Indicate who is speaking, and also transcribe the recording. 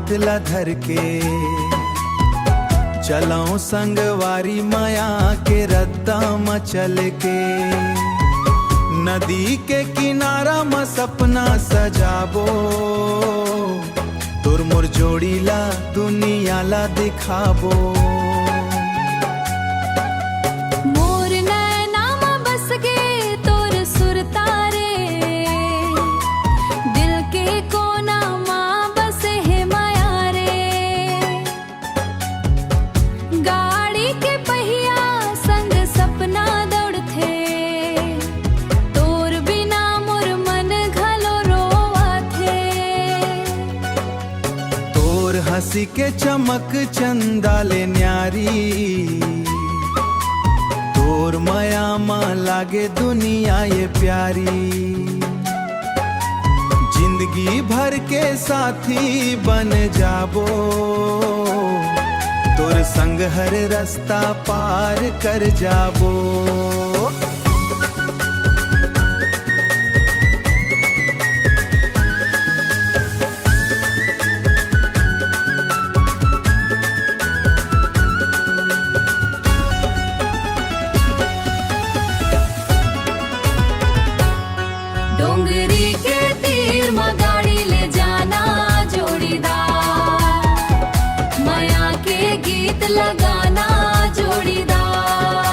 Speaker 1: हाथ ला धर के चलाओ संगवारी माया के रद्दा में चल के। नदी के किनारा में सपना सजाबो, तुर मोर जोड़ीला दुनिया ला दिखाबो।
Speaker 2: मोर नैना में बस गे तोर सुरतारे, दिल के कोना माँ बसे है माया रे। गाड़ी के पहिया संग सपना दौड़थे, तोर बिना मोर मन घलो रोवाथे।
Speaker 1: तोर हंसी के चमक चंदा ले न्यारी, तोर माया माँ लागे दुनिया ये प्यारी। जिंदगी भर के साथी बन जाबो, तोर संग हर रास्ता पार कर जाबो।
Speaker 2: डोंगरी के तीर में गाड़ी ले जाना जोड़ीदार, माया के गीत लगाना जोड़ीदार।